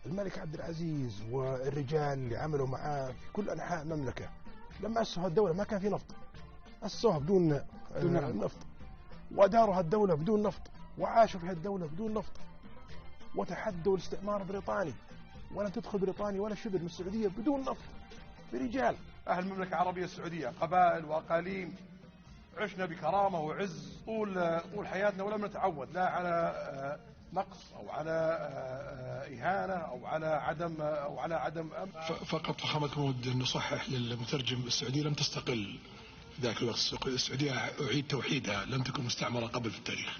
الملك عبد العزيز والرجال اللي عملوا معاه في كل أنحاء المملكة لما أسسوا الدولة ما كان في نفط، أسسوها بدون نفط، وأداروا الدولة بدون نفط، وعاشوا في الدولة بدون نفط، وتحدوا الاستعمار البريطاني، ولن تدخل بريطانيا ولا شبر من السعودية بدون نفط برجال. أهل المملكة العربية السعودية قبائل وأقاليم عشنا بكرامة وعز طول حياتنا، ولم نتعود لا على نقص أو على إهانة أو على عدم فقط فخامة ود نصحح للمترجم، السعودية لم تستقل ذاك الوقت، السعودية أعيد توحيدها، لم تكن مستعمرة قبل في التاريخ.